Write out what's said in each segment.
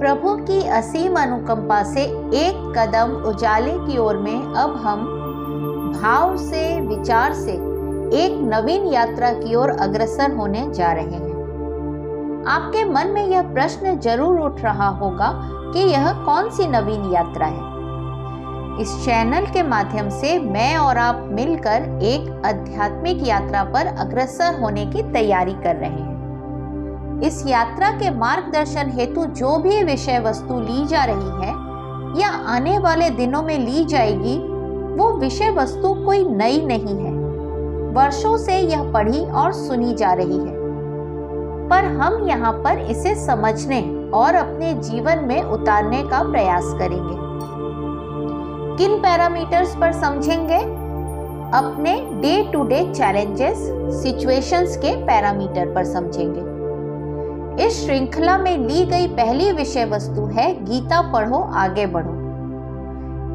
प्रभु की असीम अनुकंपा से एक कदम उजाले की ओर में अब हम भाव से, विचार से एक नवीन यात्रा की ओर अग्रसर होने जा रहे हैं। आपके मन में यह प्रश्न जरूर उठ रहा होगा कि यह कौन सी नवीन यात्रा है। इस चैनल के माध्यम से मैं और आप मिलकर एक आध्यात्मिक यात्रा पर अग्रसर होने की तैयारी कर रहे हैं। इस यात्रा के मार्गदर्शन हेतु जो भी विषय वस्तु ली जा रही है या आने वाले दिनों में ली जाएगी, वो विषय वस्तु कोई नई नहीं है। वर्षों से यह पढ़ी और सुनी जा रही है, पर हम यहाँ पर इसे समझने और अपने जीवन में उतारने का प्रयास करेंगे। किन पैरामीटर्स पर समझेंगे? अपने day to day challenges, situations के पैरामीटर पर समझेंगे। इस श्रृंखला में ली गई पहली विषय वस्तु है गीता पढ़ो आगे बढ़ो।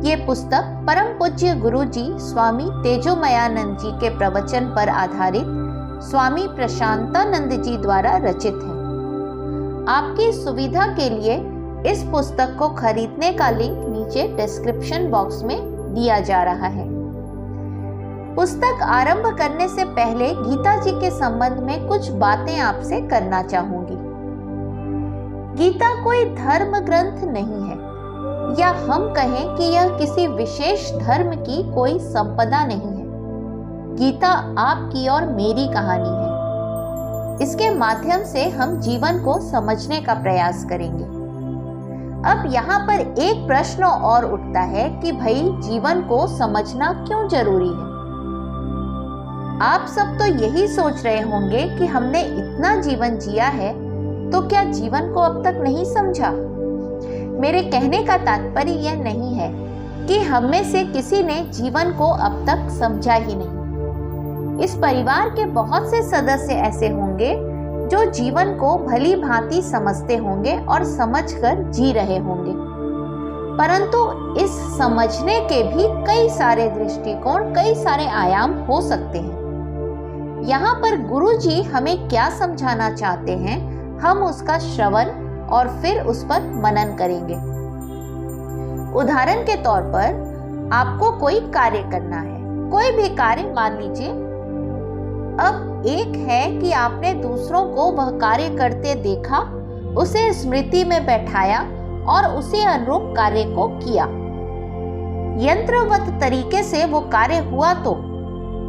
ये पुस्तक परम पूज्य गुरु जी स्वामी तेजोमयानंद जी के प्रवचन पर आधारित स्वामी प्रशांतानंद जी द्वारा रचित है। आपकी सुविधा के लिए इस पुस्तक को खरीदने का लिंक नीचे डिस्क्रिप्शन बॉक्स में दिया जा रहा है। पुस्तक आरंभ करने से पहले गीता जी के संबंध में कुछ बातें आपसे करना चाहूंगी। गीता कोई धर्म ग्रंथ नहीं है, या हम कहें कि यह किसी विशेष धर्म की कोई संपदा नहीं है। गीता आपकी और मेरी कहानी है। इसके माध्यम से हम जीवन को समझने का प्रयास करेंगे। अब यहाँ पर एक प्रश्न और उठता है कि भाई जीवन को समझना क्यों जरूरी है। आप सब तो यही सोच रहे होंगे कि हमने इतना जीवन जिया है, तो क्या जीवन को अब तक नहीं समझा। मेरे कहने का तात्पर्य यह नहीं है कि हम में से किसी ने जीवन को अब तक समझा ही नहीं। इस परिवार के बहुत से सदस्य ऐसे होंगे जो जीवन को भली भांति समझते होंगे और समझकर जी रहे होंगे, परंतु इस समझने के भी कई सारे दृष्टिकोण, कई सारे आयाम हो सकते हैं। यहाँ पर गुरु जी हमें क्या समझाना चाहते हैं, हम उसका श्रवण और फिर उस पर मनन करेंगे। उदाहरण के तौर पर आपको कोई कार्य करना है, कोई भी कार्य मान लीजिए। अब एक है कि आपने दूसरों को वह कार्य करते देखा, उसे स्मृति में बैठाया और उसी अनुरूप कार्य को किया। यंत्रवत तरीके से वो कार्य हुआ तो,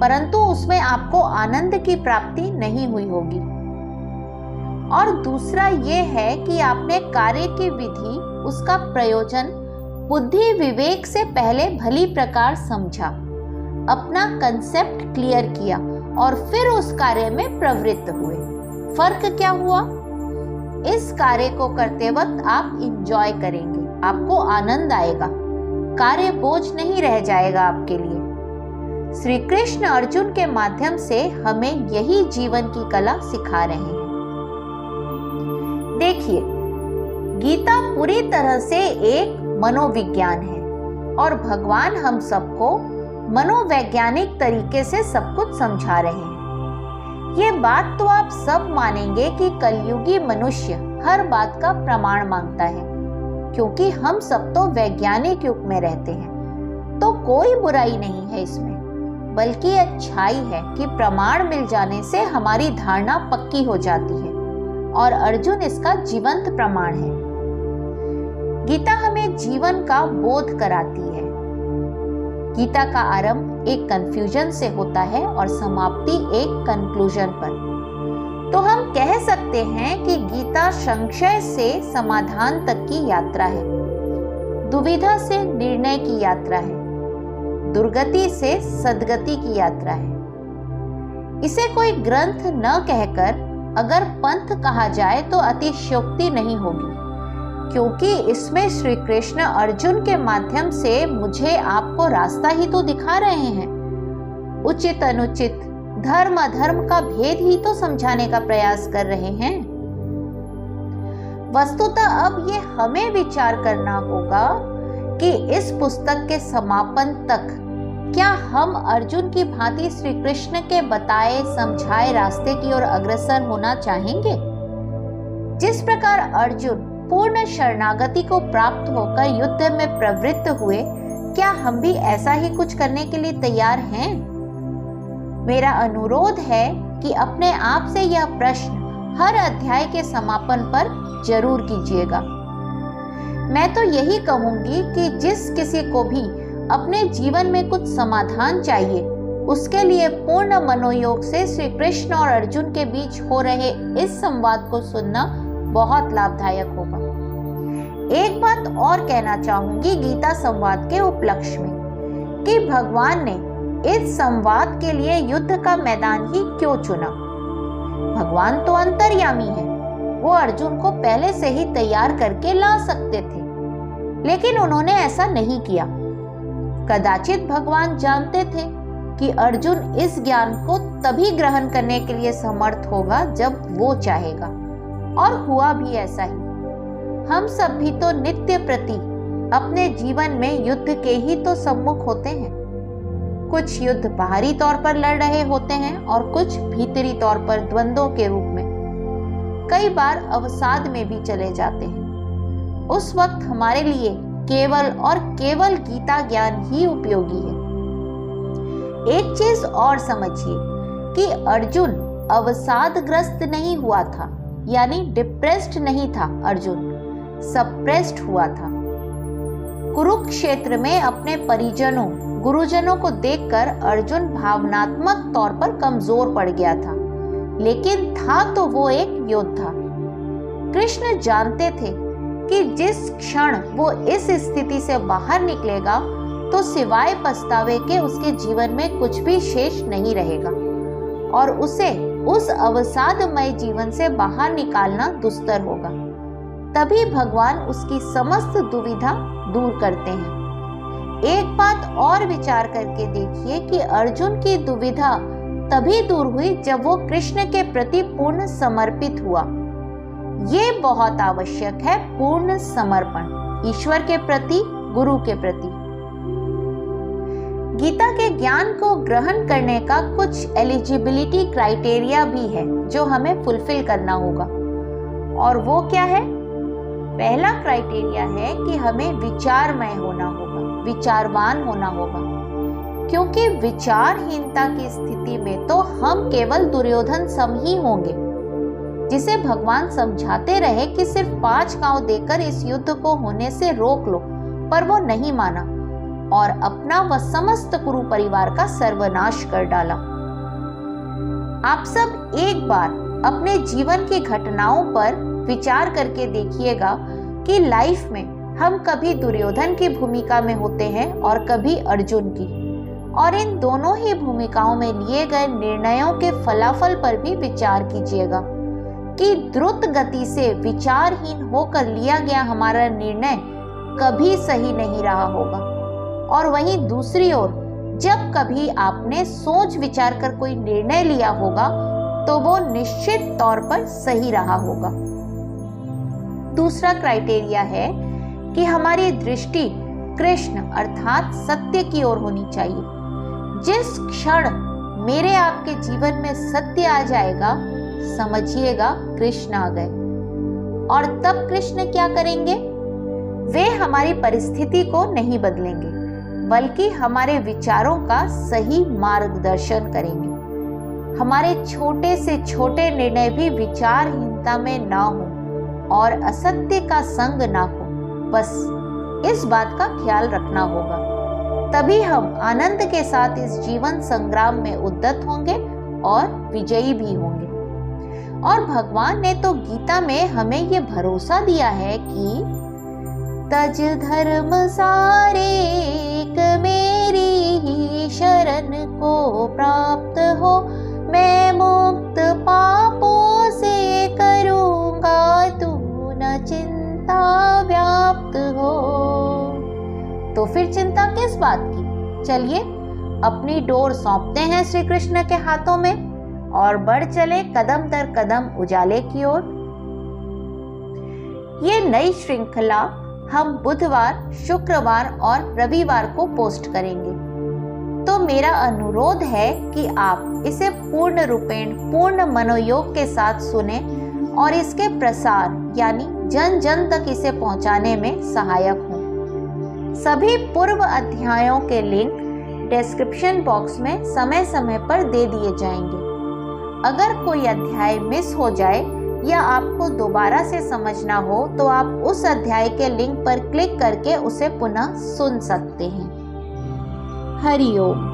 परंतु उसमें आपको आनंद की प्राप्ति नहीं हुई होगी। और दूसरा ये है कि आपने कार्य की विधि, उसका प्रयोजन बुद्धि विवेक से पहले भली प्रकार समझा, अपना कंसेप्ट क्लियर किया और फिर उस कार्य में प्रवृत्त हुए। फर्क क्या हुआ? इस कार्य को करते वक्त आप इंजॉय करेंगे, आपको आनंद आएगा, कार्य बोझ नहीं रह जाएगा आपके लिए। श्री कृष्ण अर्जुन के माध्यम से हमें यही जीवन की कला सिखा रहे हैं। देखिए, गीता पूरी तरह से एक मनोविज्ञान है और भगवान हम सबको मनोवैज्ञानिक तरीके से सब कुछ समझा रहे हैं। ये बात तो आप सब मानेंगे कि कलयुगी मनुष्य हर बात का प्रमाण मांगता है, क्योंकि हम सब तो वैज्ञानिक युग में रहते हैं। तो कोई बुराई नहीं है इसमें, बल्कि अच्छाई है कि प्रमाण मिल जाने से हमारी धारणा पक्की हो जाती है और अर्जुन इसका जीवंत प्रमाण है। गीता हमें जीवन का बोध कराती है। गीता का आरंभ एक कंफ्यूजन से होता है और समाप्ति एक कंक्लूजन पर। तो हम कह सकते हैं कि गीता संशय से समाधान तक की यात्रा है, दुविधा से निर्णय की यात्रा है, दुर्गति से सद्गति की यात्रा है। इसे कोई ग्रंथ न कहकर अगर पंथ कहा जाए तो अतिशयोक्ति नहीं होगी, क्योंकि इसमें श्री कृष्ण अर्जुन के माध्यम से मुझे आपको रास्ता ही तो दिखा रहे हैं। उचित अनुचित, धर्म अधर्म का भेद ही तो समझाने का प्रयास कर रहे हैं। वस्तुतः अब ये हमें विचार करना होगा कि इस पुस्तक के समापन तक क्या हम अर्जुन की भांति श्री कृष्ण के बताए समझाए रास्ते की ओर अग्रसर होना चाहेंगे। जिस प्रकार अर्जुन पूर्ण शरणागति को प्राप्त होकर युद्ध में प्रवृत्त हुए, क्या हम भी ऐसा ही कुछ करने के लिए तैयार हैं? मेरा अनुरोध है कि अपने आप से यह प्रश्न हर अध्याय के समापन पर जरूर कीजिएगा। मैं तो यही कहूंगी कि जिस किसी को भी अपने जीवन में कुछ समाधान चाहिए, उसके लिए पूर्ण मनोयोग से श्री कृष्ण और अर्जुन के बीच हो रहे इस संवाद को सुनना बहुत लाभदायक होगा। एक बात और कहना चाहूंगी गीता संवाद के उपलक्ष्य में कि भगवान ने इस संवाद के लिए युद्ध का मैदान ही क्यों चुना। भगवान तो अंतर्यामी है, वो अर्जुन को पहले से ही तैयार करके ला सकते थे, लेकिन उन्होंने ऐसा नहीं किया। कदाचित भगवान जानते थे कि अर्जुन इस ज्ञान को तभी ग्रहण करने के लिए समर्थ होगा जब वो चाहेगा, और हुआ भी ऐसा ही। हम सब भी तो नित्य प्रति अपने जीवन में युद्ध के ही तो सम्मुख होते हैं। कुछ युद्ध बाहरी तौर पर लड़ रहे होते हैं और कुछ भीतरी तौर पर द्वंद्वों के रूप में, कई बार अवसाद में भी चले जाते हैं। उस वक्त हमारे लिए केवल और केवल गीता ज्ञान ही उपयोगी है। एक चीज और समझिए कि अर्जुन अवसादग्रस्त नहीं हुआ था, यानी डिप्रेस्ड नहीं था। अर्जुन सप्रेस्ड हुआ था। कुरुक्षेत्र में अपने परिजनों गुरुजनों को देखकर अर्जुन भावनात्मक तौर पर कमजोर पड़ गया था, लेकिन था तो वो एक योद्धा। कृष्ण जानते थे कि जिस क्षण वो इस स्थिति से बाहर निकलेगा तो सिवाय पछतावे के उसके जीवन में कुछ भी शेष नहीं रहेगा और उसे उस अवसादमय जीवन से बाहर निकालना दुस्तर होगा। तभी भगवान उसकी समस्त दुविधा दूर करते हैं। एक बात और विचार करके देखिए कि अर्जुन की दुविधा तभी दूर हुई जब वो कृष्ण के प्रति पूर्ण समर्पित हुआ। ये बहुत आवश्यक है, पूर्ण समर्पण ईश्वर के प्रति, गुरु के प्रति। गीता के ज्ञान को ग्रहण करने का कुछ एलिजिबिलिटी क्राइटेरिया भी है जो हमें फुलफिल करना होगा, और वो क्या है? पहला क्राइटेरिया है कि हमें विचारमय होना होगा, विचारवान होना होगा, क्योंकि विचारहीनता की स्थिति में तो हम केवल दुर्योधन सम ही होंगे, जिसे भगवान समझाते रहे कि सिर्फ 5 गांव देकर इस युद्ध को होने से रोक लो, पर वो नहीं माना और अपना व समस्त कुरु परिवार का सर्वनाश कर डाला। आप सब एक बार अपने जीवन की घटनाओं पर विचार करके देखिएगा कि लाइफ में हम कभी दुर्योधन की भूमिका में होते हैं और कभी अर्जुन की, और इन दोनों ही भूमिकाओं में लिए गए निर्णयों के फलाफल पर भी विचार कीजिएगा कि द्रुत गति से विचारहीन होकर लिया गया हमारा निर्णय कभी सही नहीं रहा होगा, और वहीं दूसरी ओर जब कभी आपने सोच विचार कर कोई निर्णय लिया होगा तो वो निश्चित तौर पर सही रहा होगा। दूसरा क्राइटेरिया है कि हमारी दृष्टि कृष्ण अर्थात सत्य की ओर होनी चाहिए। जिस क्षण मेरे आपके जीवन में सत्य आ जाएगा, समझिएगा कृष्ण आ गए। और तब कृष्ण क्या करेंगे? वे हमारी परिस्थिति को नहीं बदलेंगे, बल्कि हमारे विचारों का सही मार्गदर्शन करेंगे। हमारे छोटे से छोटे निर्णय भी विचारहीनता में ना हो और असत्य का संग ना हो, बस इस बात का ख्याल रखना होगा। तभी हम आनंद के साथ इस जीवन संग्राम में उद्यत होंगे और विजयी भी होंगे। और भगवान ने तो गीता में हमें ये भरोसा दिया है कि तज धर्म सारे एक मेरी ही शरण को प्राप्त हो, मैं मुक्त पापों से करूंगा, तू न चिंता व्याप्त हो। तो फिर चिंता किस बात की? चलिए अपनी डोर सौंपते हैं श्री कृष्ण के हाथों में और बढ़ चले कदम दर कदम उजाले की ओर। ये नई श्रृंखला हम बुधवार, शुक्रवार और रविवार को पोस्ट करेंगे, तो मेरा अनुरोध है कि आप इसे पूर्ण रूपेण पूर्ण मनोयोग के साथ सुने और इसके प्रसार यानी जन जन तक इसे पहुंचाने में सहायक हों। सभी पूर्व अध्यायों के लिंक डिस्क्रिप्शन बॉक्स में समय समय पर दे दिए जाएंगे। अगर कोई अध्याय मिस हो जाए या आपको दोबारा से समझना हो तो आप उस अध्याय के लिंक पर क्लिक करके उसे पुनः सुन सकते हैं। हरि ओम।